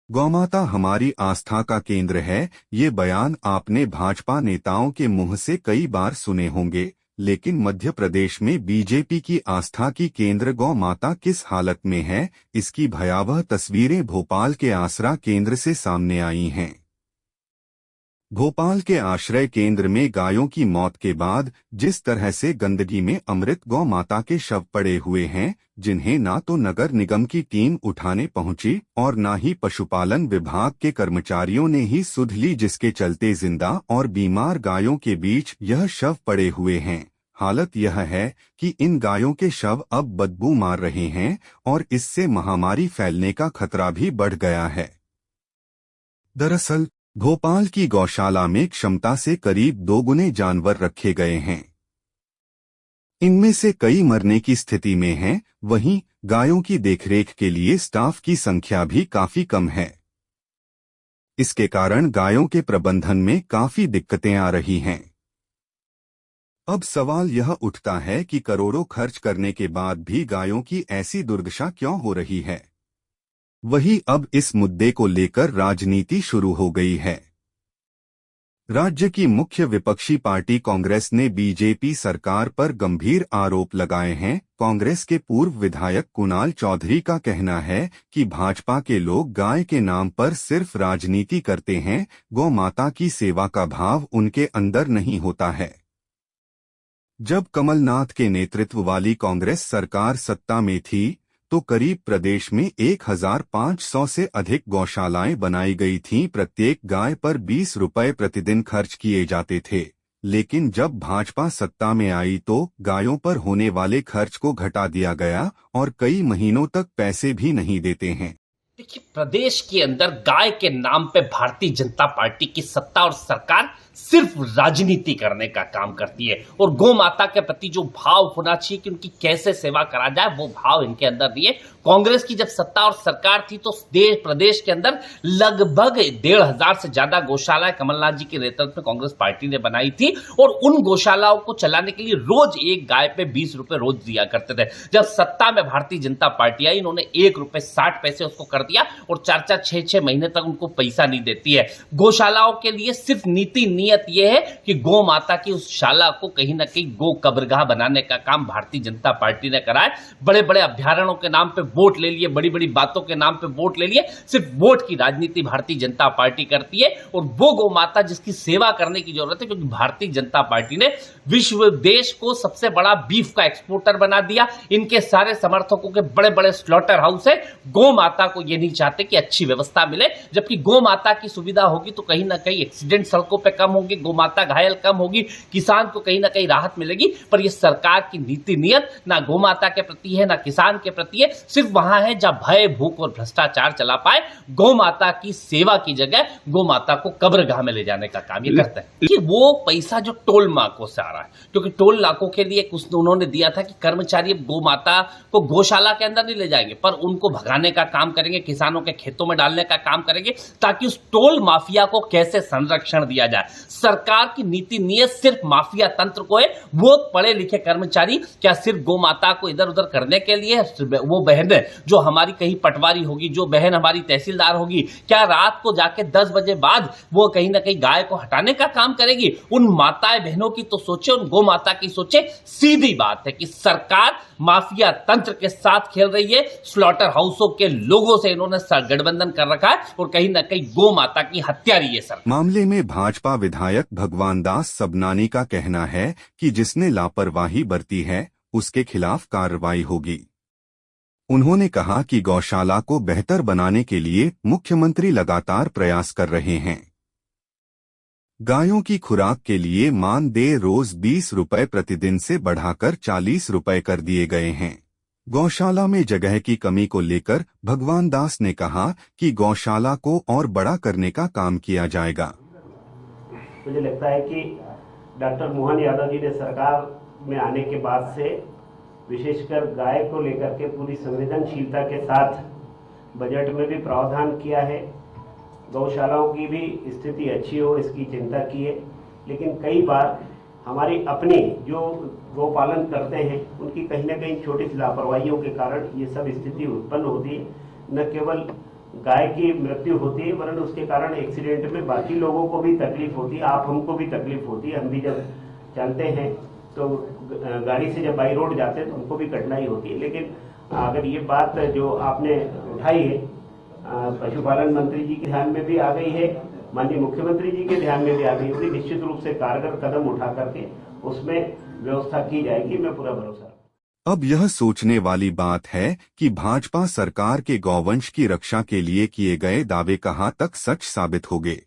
गौमाता हमारी आस्था का केंद्र है। ये बयान आपने भाजपा नेताओं के मुंह से कई बार सुने होंगे, लेकिन मध्य प्रदेश में बीजेपी की आस्था की केंद्र गौ माता किस हालत में है, इसकी भयावह तस्वीरें भोपाल के आसरा केंद्र से सामने आई हैं। भोपाल के आश्रय केंद्र में गायों की मौत के बाद जिस तरह से गंदगी में अमृत गौ माता के शव पड़े हुए हैं, जिन्हें ना तो नगर निगम की टीम उठाने पहुंची और ना ही पशुपालन विभाग के कर्मचारियों ने ही सुध ली, जिसके चलते जिंदा और बीमार गायों के बीच यह शव पड़े हुए हैं। हालत यह है कि इन गायों के शव अब बदबू मार रहे हैं और इससे महामारी फैलने का खतरा भी बढ़ गया है। दरअसल भोपाल की गौशाला में क्षमता से करीब 2 गुने जानवर रखे गए हैं। इनमें से कई मरने की स्थिति में हैं, वहीं गायों की देखरेख के लिए स्टाफ की संख्या भी काफी कम है। इसके कारण गायों के प्रबंधन में काफी दिक्कतें आ रही हैं। अब सवाल यह उठता है कि करोड़ों खर्च करने के बाद भी गायों की ऐसी दुर्दशा क्यों हो रही है। वहीं अब इस मुद्दे को लेकर राजनीति शुरू हो गई है। राज्य की मुख्य विपक्षी पार्टी कांग्रेस ने बीजेपी सरकार पर गंभीर आरोप लगाए हैं। कांग्रेस के पूर्व विधायक कुणाल चौधरी का कहना है कि भाजपा के लोग गाय के नाम पर सिर्फ राजनीति करते हैं, गौ माता की सेवा का भाव उनके अंदर नहीं होता है। जब कमलनाथ के नेतृत्व वाली कांग्रेस सरकार सत्ता में थी तो करीब प्रदेश में 1500 से अधिक गौशालाएं बनाई गई थीं। प्रत्येक गाय पर 20 रुपए प्रतिदिन खर्च किए जाते थे, लेकिन जब भाजपा सत्ता में आई तो गायों पर होने वाले खर्च को घटा दिया गया और कई महीनों तक पैसे भी नहीं देते हैं। देखिए, प्रदेश के अंदर गाय के नाम पे भारतीय जनता पार्टी की सत्ता और सरकार सिर्फ राजनीति करने का काम करती है और गौ माता के प्रति जो भाव होना चाहिए कि उनकी कैसे सेवा करा जाए, वो भाव इनके अंदर नहीं है। कांग्रेस की जब सत्ता और सरकार थी तो देश प्रदेश के अंदर लगभग 1500 से ज्यादा गौशालाएं कमलनाथ जी के नेतृत्व में कांग्रेस पार्टी ने बनाई थी और उन गौशालाओं को चलाने के लिए रोज एक गाय पे 20 रुपए रोज दिया करते थे। जब सत्ता में भारतीय जनता पार्टी आई, इन्होंने 1 रुपए 60 पैसे उसको कर दिया और 4-4, 6-6 महीने तक उनको पैसा नहीं देती है। गौशालाओं के लिए सिर्फ नीति नियत यह है कि गौ माता की उस शाला को कहीं ना कहीं गौ कब्रगाह बनाने का काम भारतीय जनता पार्टी ने करा है। बड़े बड़े अभ्यारण्यों के नाम पे वोट ले लिए, बड़ी बड़ी बातों के नाम पे वोट ले लिए, सिर्फ वोट की राजनीति भारतीय जनता पार्टी करती है और वो गौ माता जिसकी सेवा करने की जरूरत है, क्योंकि भारतीय जनता पार्टी ने विश्व देश को सबसे बड़ा बीफ का एक्सपोर्टर बना दिया। इनके सारे समर्थकों के बड़े बड़े स्लॉटर हाउस है। गौ माता को ये नहीं चाहते कि अच्छी व्यवस्था मिले, जबकि गौ माता की सुविधा होगी तो कहीं ना कहीं एक्सीडेंट सड़कों पे कम होंगे, गौ माता घायल कम होगी, किसान को कहीं ना कहीं राहत मिलेगी। पर ये सरकार की नीति नियत ना गौ माता के प्रति है ना किसान के प्रति है, सिर्फ वहां है जहां भय, भूख और भ्रष्टाचार चला पाए। गौ माता की सेवा की जगह गौ माता को कब्रगाह में ले जाने का काम ये करता है। कि वो पैसा जो टोल नाकों से आ रहा है, क्योंकि टोल नाकों के लिए कुछ उन्होंने दिया था कि कर्मचारी गौ माता को गौशाला के अंदर नहीं ले जाएंगे, पर उनको भगाने का काम करेंगे, किसानों के खेतों में डालने का काम करेंगे, ताकि उस टोल माफिया को कैसे संरक्षण दिया जाए। सरकार की नीति नियत सिर्फ माफिया तंत्र को है। वो पढ़े लिखे कर्मचारी क्या सिर्फ गौ माता को इधर उधर करने के लिए, वो बहन जो हमारी कहीं पटवारी होगी, जो बहन हमारी तहसीलदार होगी, क्या रात को जाके 10 बजे बाद वो कहीं ना कहीं गाय को हटाने का काम करेगी? उन माताएं बहनों की तो सोचे, उन गौ माता की सोचे। सीधी बात है कि सरकार माफिया तंत्र के साथ खेल रही है। स्लॉटर हाउसों के लोगों से इन्होंने गठबंधन कर रखा है और कहीं ना कहीं गौ माता की हत्यारी है सरकार। मामले में भाजपा विधायक भगवान दास सबनानी का कहना है कि जिसने लापरवाही बरती है उसके खिलाफ कार्रवाई होगी। उन्होंने कहा कि गौशाला को बेहतर बनाने के लिए मुख्यमंत्री लगातार प्रयास कर रहे हैं। गायों की खुराक के लिए मानदेय रोज 20 रुपए प्रतिदिन से बढ़ाकर 40 रुपए कर दिए गए हैं। गौशाला में जगह की कमी को लेकर भगवान दास ने कहा कि गौशाला को और बड़ा करने का काम किया जाएगा। मुझे लगता है कि डॉक्टर मोहन यादव जी ने सरकार में आने के बाद से विशेषकर गाय को लेकर के पूरी संवेदनशीलता के साथ बजट में भी प्रावधान किया है। गौशालाओं की भी स्थिति अच्छी हो इसकी चिंता की है, लेकिन कई बार हमारी अपनी जो गौपालन करते हैं उनकी कहीं ना कहीं छोटी सी लापरवाहियों के कारण ये सब स्थिति उत्पन्न होती है। न केवल गाय की मृत्यु होती है, वरन उसके कारण एक्सीडेंट में बाकी लोगों को भी तकलीफ होती है, आप हमको भी तकलीफ होती है। हम भी जब चलते हैं तो गाड़ी से जब बाई रोड जाते हैं तो हमको भी कठिनाई होती है। लेकिन अगर ये बात जो आपने उठाई है पशुपालन मंत्री जी के ध्यान में भी आ गई है, माननीय मुख्यमंत्री जी के ध्यान में भी आ गई होगी, निश्चित रूप से कारगर कदम उठा करके उसमें व्यवस्था की जाएगी, मैं पूरा भरोसा। अब यह सोचने वाली बात है कि भाजपा सरकार के गौवंश की रक्षा के लिए किए गए दावे कहां तक सच साबित होंगे।